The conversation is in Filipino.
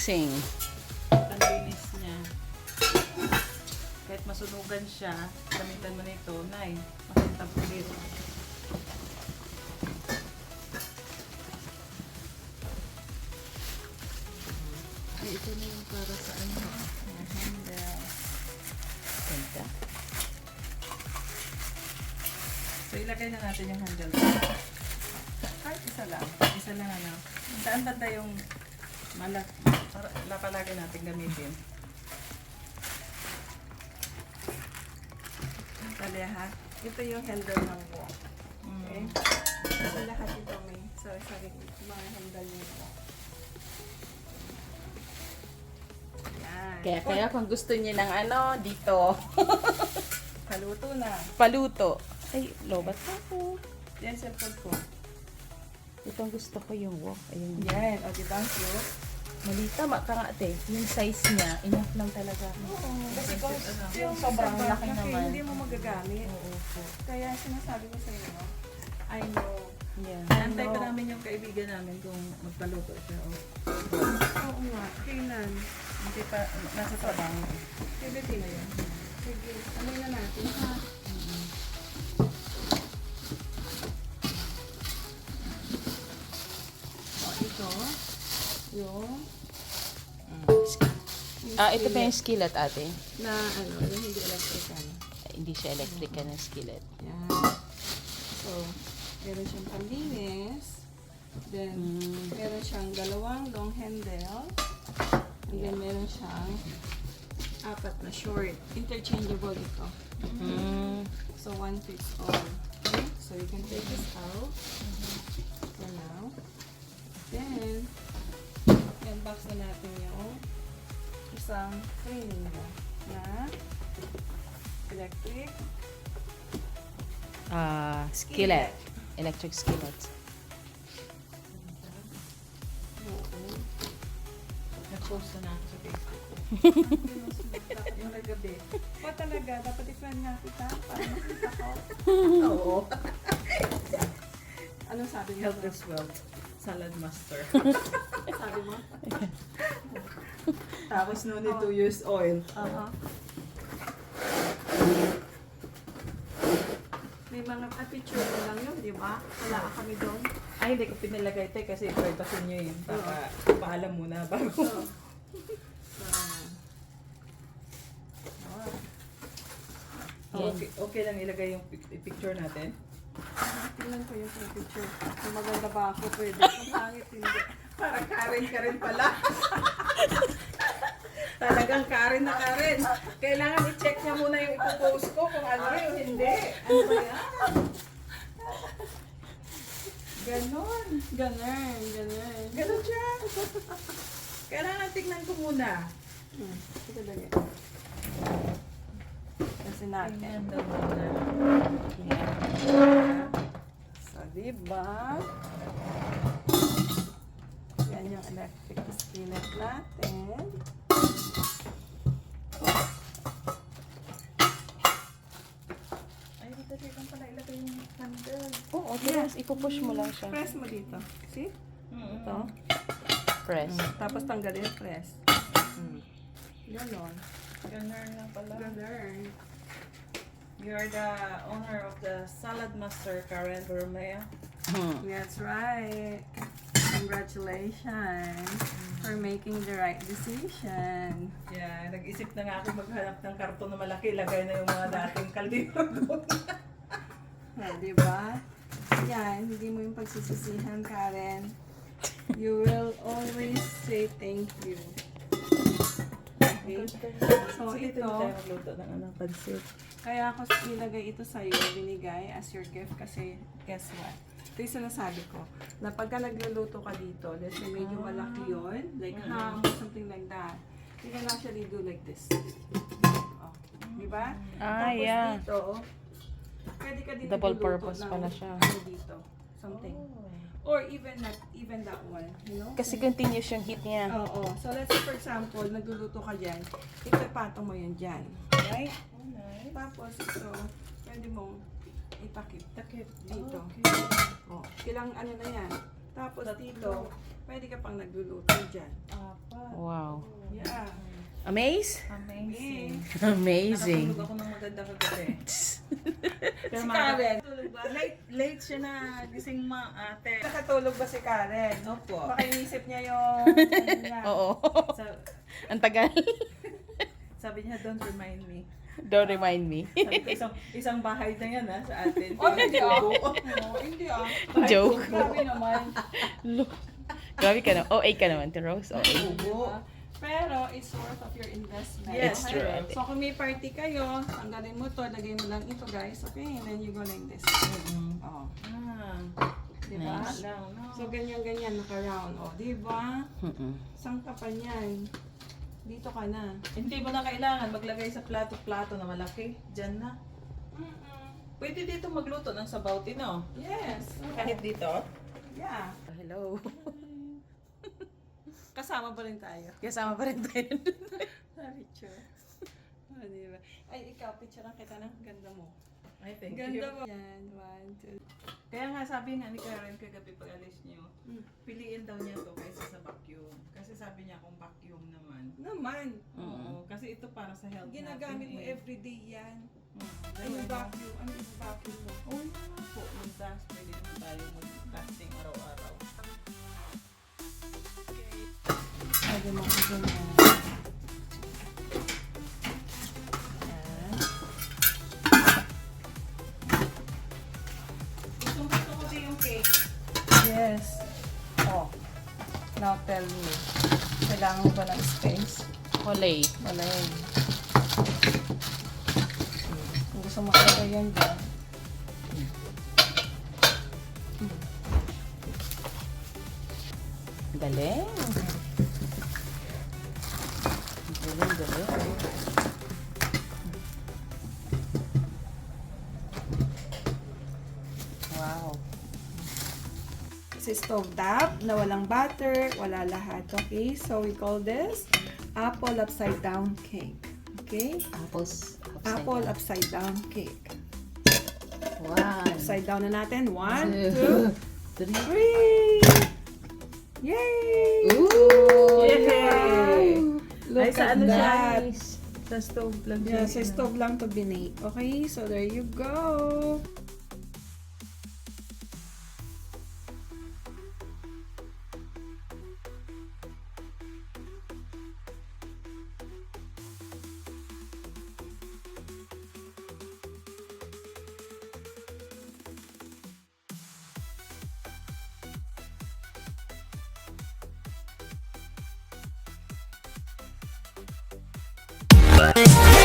unboxing. Ang linis niya. Kahit masunugan siya, gamitan mo na ito, Nay. Makintab ulit. Ay, ito na yung para sa ano. Handle. Ganda. So, ilagay na natin yung handle. Kahit isa lang. Isa lang ano. Saan banda yung malak? Para palagi natin gamitin. Tali ha. Ito yung handle ng wok. Okay? So, lahat ito may sarili mga handle nito. Yan. Kaya kung gusto niyo ng ano, dito. Kaluto na. Paluto. Ay, lobat ako. Yan, cellphone ko. Itong gusto ko yung wok. Ayun. Yan. O, diba? Cute? Malita, ka nga ate. Yung size niya, enough lang talaga. Oo. Kasi kung Ano? yung Sobrang laki naman. hindi mo magagamit. Oo po. Kaya sinasabi ko sa inyo, I know. Yan. Antay pa namin yung kaibigan namin kung magpaluto siya. Oh. Oo nga. Kailan? Hindi pa, nasa trabaho. Kailan na yan? Sige. Ano na natin ha? O, ito. Yung Ito pa yung skillet ate. na ano, yung hindi electrical. Ay, hindi siya electrical na skillet. Yan. So, meron siyang panlinis. Then, meron siyang dalawang long handle. And then, meron siyang apat na short. Interchangeable ito. Mm. So, one fits all. Okay? So, you can take this out for now. Then, i-unbox na natin yung isang training mo na electric Skillet. Electric skillet. buo. Nag-post na ako sa Facebook. Yung nagabi. O talaga, dapat i-friend nga kita para makita ko. Oo. Anong sabi mo? Health is wealth. Salad master. Sabi mo? Tapos no need to use oil. Aha. May mga picture mo lang yun, di ba? Wala ka kami doon. Ay, hindi ko pinilagay ito kasi privacy nyo yun. Baka paalam muna bago. So, Okay, okay lang ilagay yung picture natin. tingnan ko yung picture. Kung maganda ba ako, pwede. Kung pangit, hindi. Parang Karen ka rin pala. Talagang Karen na Karen. Kailangan i-check niya muna yung ipopost ko kung ano yung hindi. Ano ba yan? Ganon. Ganun, ganun. Ganon siya. Kailangan tignan ko muna. Ito lagi. Kasi natin. Tingnan daw muna. So, diba? Yan yung electric skillet natin. Ay, dito lang pala ilagay yung handle. Oo, tapos ipupush mo lang siya. Press mo dito. See? Ito. Press. Tapos tanggalin, press. Ganon. Ganon lang pala. Ganon. You're the owner of the Salad Master, Karen Romeo. That's right. Congratulations for making the right decision. Yeah, nag-isip na nga ako maghanap ng karton na malaki. Lagay na yung mga dating kaldero doon. Diba? Yan, hindi mo yung pagsisisihan, Karen. You will always say thank you. Okay? So, Sige, ito, tayo magluto ng ano, pansit. kaya ako nilagay ito sa'yo, binigay as your gift kasi guess what? Ito yung sinasabi ko, na pagka nagluluto ka dito, let's say medyo malaki yun, like ham or something like that, you can actually do like this. Oh, diba? Ah, Tapos yeah. dito, pwede ka din Double nagluluto purpose ng pala siya. ano dito, something. Or even not even that one, you know? Kasi continuous yung heat niya. Oo. So, let's say for example, nagluluto ka dyan, ipapatong mo yun dyan. Right? Oh, nice. Tapos ito, pwede mong itakip Takip dito. Okay. Oh, ilang ano na yan? Tapos Tatlo. dito, pwede ka pang nagluluto dyan. Apat. Wow. Yeah. Amaze? Amazing. Amazing. Nakatulog ako ng maganda kagabi. Pero Si mga Karen. tulog ba? Late siya na gising ate. Nakatulog ba si Karen? Opo. Baka inisip niya yung... ano niya. Oo. Sa- Ang tagal. Sabi niya, don't remind me. Don't remind me. Sabi ko, isang bahay na yan sa atin. Oh, hindi ah. Oh, hindi ah. Joke. Grabe naman. Grabe ka na. OA ka naman, Rose. OA. Ubo. Pero it's worth of your investment. Yes, true. So kung may party kayo, tanggalin mo to, lagay mo lang ito guys, okay? And then you go like this. Oh. Ah. Diba? Nice. Lang, no? So ganyan-ganyan, naka-round. Oh, diba? Mm-mm. Saan ka pa niyan? Dito ka na. Hindi mo na kailangan maglagay sa plato-plato na malaki. Diyan na. Pwede dito magluto ng sabaw tino. Yes. Kahit dito. Yeah. Hello. Kasama pa rin tayo. Kasama pa rin tayo. Picture. Oh, diba? Ay, ikaw, picturean kita ng ganda mo. Ay, thank Ganda you. mo. Yan, 1, 2. Kaya nga sabi nga ni Karen kagabi pag alis niyo, Mm. piliin daw niya to kaysa sa vacuum. Kasi sabi niya kung vacuum naman. Naman. Oo. Kasi ito para sa health Ginagamit mo natin eh. everyday yan. Ano Ano vacuum? Ano yung vacuum mo? Oo naman po. Mag-dust. Pwede naman tayo mag-dusting araw-araw. Pwede mo ko ganyan. Yan. Gusto ko din yung cake. Yes. Oh. Now tell me. Kailangan mo ba ng space? Holay. Wala yun. Kung gusto mo talaga yan dyan. Galing. Galing, galing. Wow. Sa stove top na walang butter, wala lahat. Okay? So we call this apple upside down cake. Okay? Apples. Apple upside down cake. One. Upside down na natin. 1, 2, 3. 3. Yay! Ooh! Yay! Look Ay, sa at ano siya? that. Sa stove lang Yeah, siya. sa stove lang to binake. Okay? So there you go. Bye.